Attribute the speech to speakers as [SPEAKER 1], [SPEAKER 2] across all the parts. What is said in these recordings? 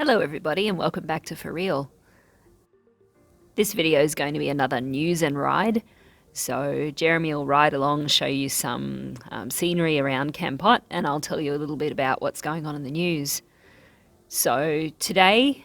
[SPEAKER 1] Hello everybody and welcome back to For Real. This video is going to be another news and ride. So Jeremy will ride along, show you some scenery around Kampot, and I'll tell you a little bit about what's going on in the news. So today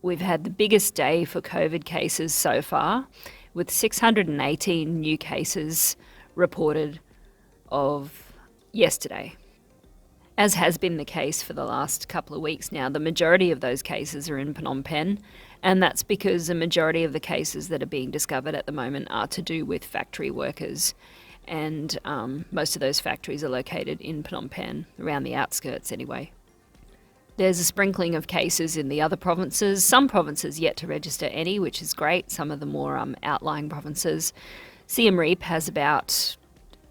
[SPEAKER 1] we've had the biggest day for COVID cases so far, with 618 new cases reported of yesterday. As has been the case for the last couple of weeks now, the majority of those cases are in Phnom Penh, and that's because the majority of the cases that are being discovered at the moment are to do with factory workers, and most of those factories are located in Phnom Penh, around the outskirts anyway. There's a sprinkling of cases in the other provinces, some provinces yet to register any, which is great, some of the more outlying provinces. Siem Reap has about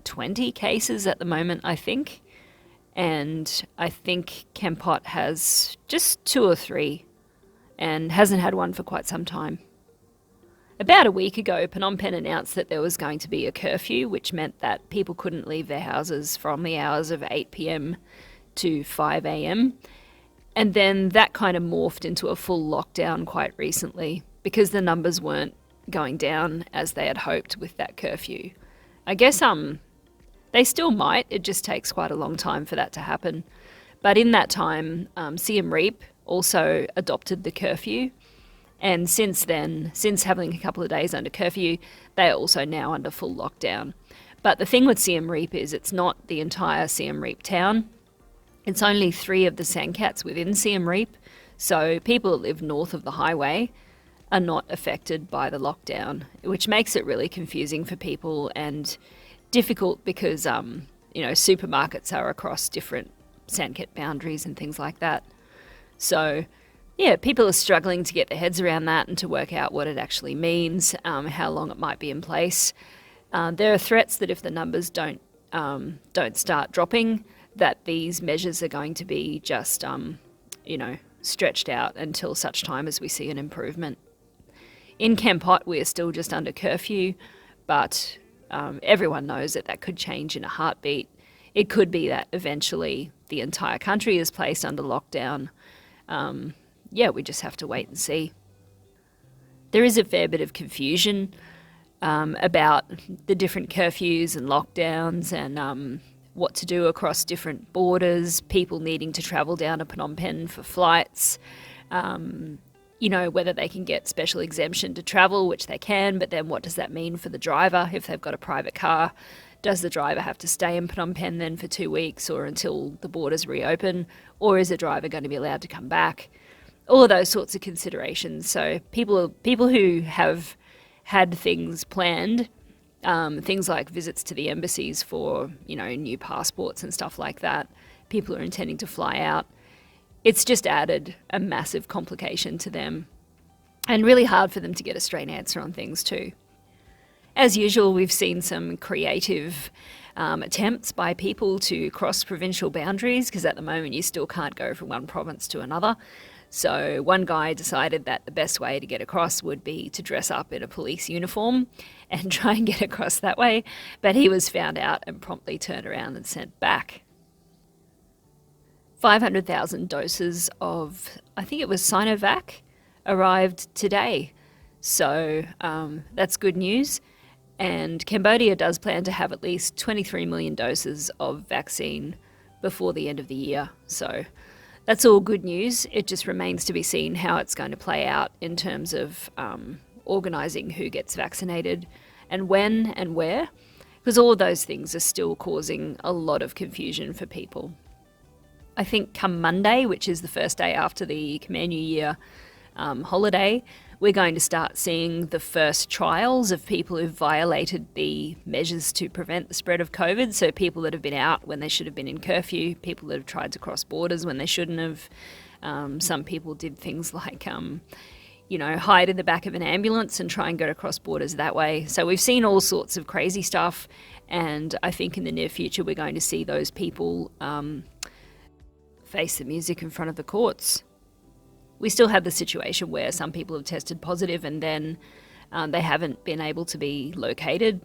[SPEAKER 1] 20 cases at the moment, I think. And I think Kampot has just 2 or 3 and hasn't had one for quite some time. About a week ago, Phnom Penh announced that there was going to be a curfew, which meant that people couldn't leave their houses from the hours of 8 p.m. to 5 a.m. And then that kind of morphed into a full lockdown quite recently because the numbers weren't going down as they had hoped with that curfew. I guess they still might, it just takes quite a long time for that to happen. But in that time, Siem Reap also adopted the curfew. And since then, since having a couple of days under curfew, they are also now under full lockdown. But the thing with Siem Reap is it's not the entire Siem Reap town. It's only 3 of the Sangkats within Siem Reap. So people that live north of the highway are not affected by the lockdown, which makes it really confusing for people and difficult because, supermarkets are across different Sangkat boundaries and things like that. So, yeah, people are struggling to get their heads around that and to work out what it actually means, how long it might be in place. There are threats that if the numbers don't start dropping, that these measures are going to be just, stretched out until such time as we see an improvement. In Kampot, we are still just under curfew, but everyone knows that could change in a heartbeat. It could be that eventually the entire country is placed under lockdown. We just have to wait and see. There is a fair bit of confusion about the different curfews and lockdowns and what to do across different borders, people needing to travel down to Phnom Penh for flights. Whether they can get special exemption to travel, which they can, but then what does that mean for the driver if they've got a private car? Does the driver have to stay in Phnom Penh then for 2 weeks or until the borders reopen? Or is the driver going to be allowed to come back? All of those sorts of considerations. So people who have had things planned, things like visits to the embassies for, new passports and stuff like that, people are intending to fly out. It's just added a massive complication to them and really hard for them to get a straight answer on things too. As usual, we've seen some creative attempts by people to cross provincial boundaries because at the moment you still can't go from one province to another. So one guy decided that the best way to get across would be to dress up in a police uniform and try and get across that way, but he was found out and promptly turned around and sent back. 500,000 doses of, I think it was Sinovac, arrived today. So that's good news. And Cambodia does plan to have at least 23 million doses of vaccine before the end of the year. So that's all good news. It just remains to be seen how it's going to play out in terms of organising who gets vaccinated and when and where, because all of those things are still causing a lot of confusion for people. I think come Monday, which is the first day after the Khmer New Year holiday, we're going to start seeing the first trials of people who've violated the measures to prevent the spread of COVID. So people that have been out when they should have been in curfew, people that have tried to cross borders when they shouldn't have. Some people did things like, hide in the back of an ambulance and try and get across borders that way. So we've seen all sorts of crazy stuff. And I think in the near future, we're going to see those people face the music in front of the courts. We still have the situation where some people have tested positive and then they haven't been able to be located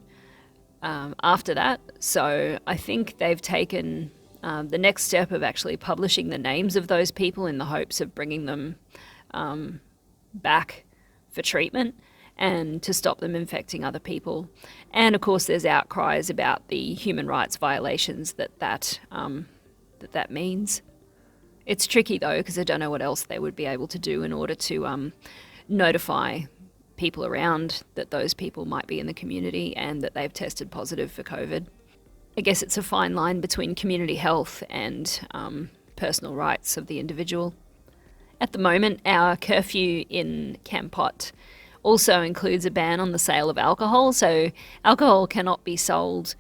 [SPEAKER 1] after that. So I think they've taken the next step of actually publishing the names of those people in the hopes of bringing them back for treatment and to stop them infecting other people. And of course there's outcries about the human rights violations that means. It's tricky though, because I don't know what else they would be able to do in order to notify people around that those people might be in the community and that they've tested positive for COVID. I guess it's a fine line between community health and personal rights of the individual. At the moment, our curfew in Kampot also includes a ban on the sale of alcohol, so alcohol cannot be sold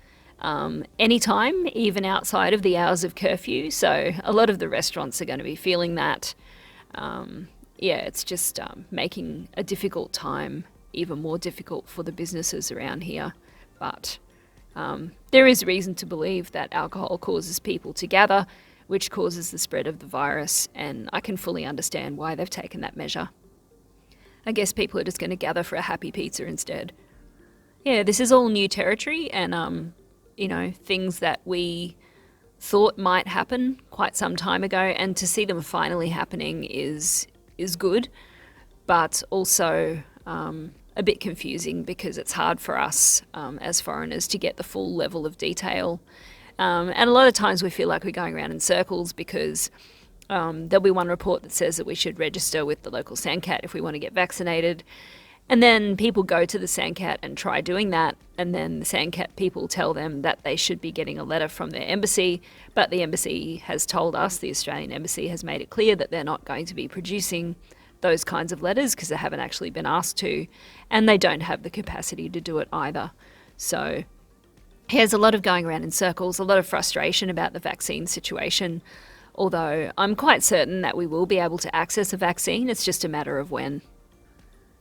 [SPEAKER 1] anytime, even outside of the hours of curfew, so a lot of the restaurants are going to be feeling that. It's just making a difficult time even more difficult for the businesses around here, but there is reason to believe that alcohol causes people to gather, which causes the spread of the virus, and I can fully understand why they've taken that measure. I guess people are just going to gather for a happy pizza instead. Yeah, this is all new territory, and things that we thought might happen quite some time ago, and to see them finally happening is good, but also a bit confusing because it's hard for us as foreigners to get the full level of detail. And a lot of times we feel like we're going around in circles because there'll be one report that says that we should register with the local Sandcat if we want to get vaccinated. And then people go to the Sandcat and try doing that, and then the Sandcat people tell them that they should be getting a letter from their embassy, but the embassy has told us, the Australian embassy has made it clear that they're not going to be producing those kinds of letters because they haven't actually been asked to, and they don't have the capacity to do it either. So there's a lot of going around in circles, a lot of frustration about the vaccine situation, although I'm quite certain that we will be able to access a vaccine. It's just a matter of when.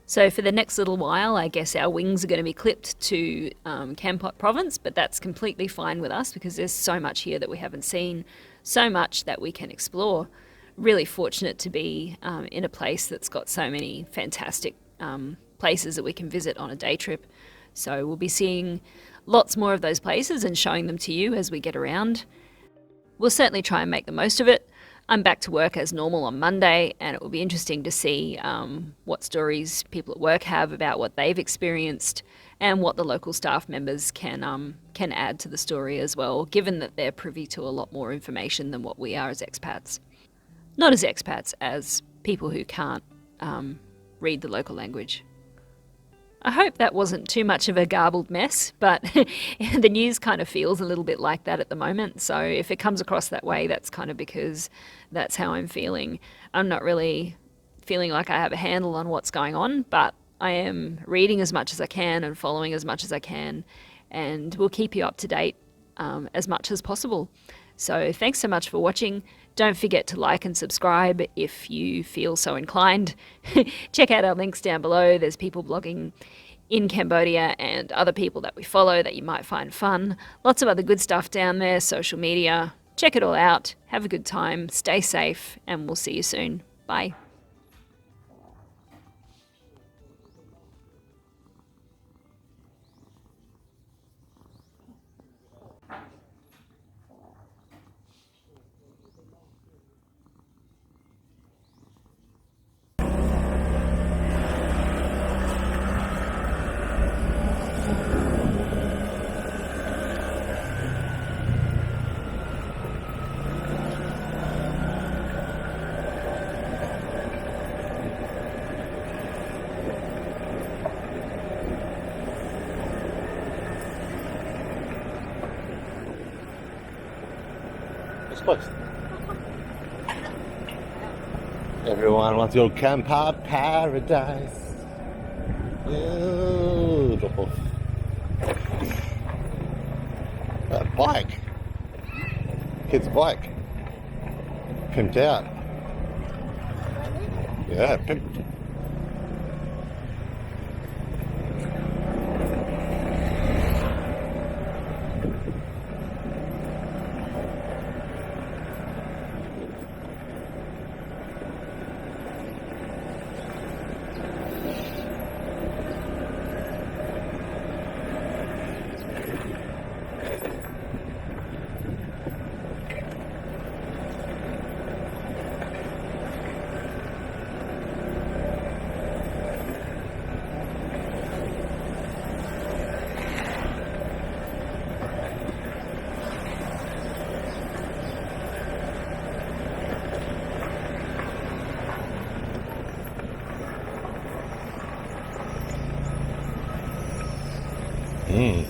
[SPEAKER 1] So for the next little while, I guess our wings are going to be clipped to Kampot province, but that's completely fine with us because there's so much here that we haven't seen, so much that we can explore. Really fortunate to be in a place that's got so many fantastic places that we can visit on a day trip. So we'll be seeing lots more of those places and showing them to you as we get around. We'll certainly try and make the most of it. I'm back to work as normal on Monday, and it will be interesting to see what stories people at work have about what they've experienced and what the local staff members can add to the story as well, given that they're privy to a lot more information than what we are as expats. Not as expats, as people who can't read the local language. I hope that wasn't too much of a garbled mess, but the news kind of feels a little bit like that at the moment. So if it comes across that way, that's kind of because that's how I'm feeling. I'm not really feeling like I have a handle on what's going on, but I am reading as much as I can and following as much as I can, and we'll keep you up to date as much as possible. So thanks so much for watching. Don't forget to like and subscribe if you feel so inclined. Check out our links down below. There's people blogging in Cambodia and other people that we follow that you might find fun. Lots of other good stuff down there, social media. Check it all out. Have a good time. Stay safe, and we'll see you soon. Bye.
[SPEAKER 2] Everyone wants your camper paradise. Ooh, drop off. A bike. Kid's bike. Pimped out. Yeah, pimped. Mm.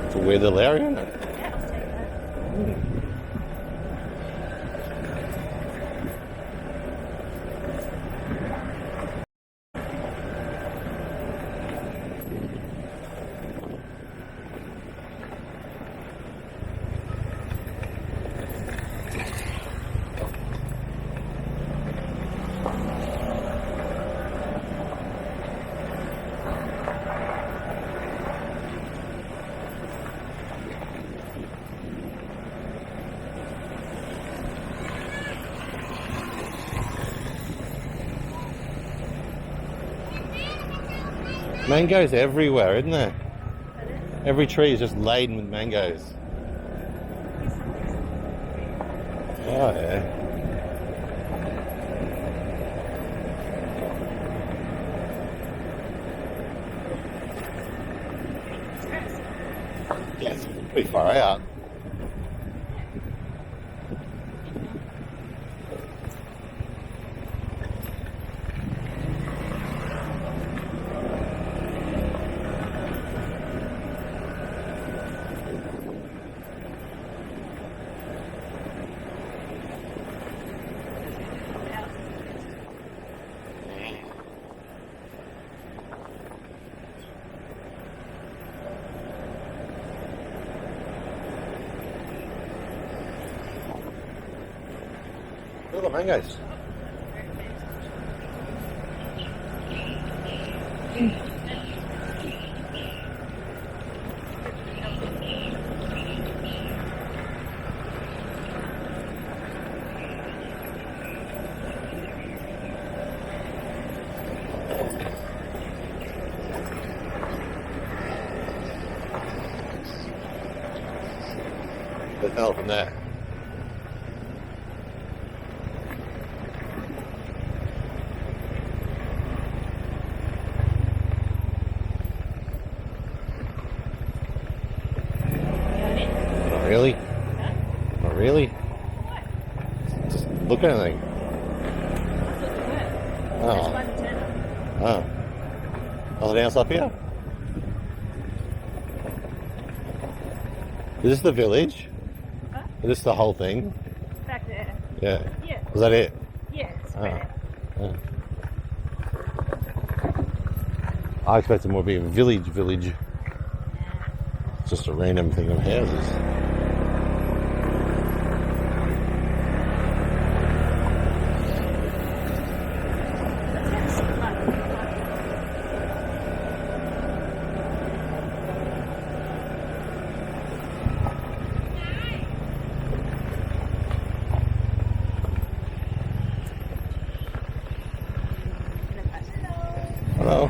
[SPEAKER 2] It's a weird little area, isn't it? Mangoes everywhere, isn't there? Every tree is just laden with mangoes. Oh yeah. Yeah, it's pretty far out. Look at the mangoes. The hell from there. Not really? Not really? Just look at anything. Oh. Oh. Nothing else up here? Is this the village?
[SPEAKER 3] Huh?
[SPEAKER 2] Is this the whole thing?
[SPEAKER 3] Back there.
[SPEAKER 2] Yeah.
[SPEAKER 3] Yeah.
[SPEAKER 2] Was that it?
[SPEAKER 3] Yeah, it's
[SPEAKER 2] Oh.
[SPEAKER 3] right there.
[SPEAKER 2] Oh. I expected more to be a village. It's just a random thing of houses. Hello.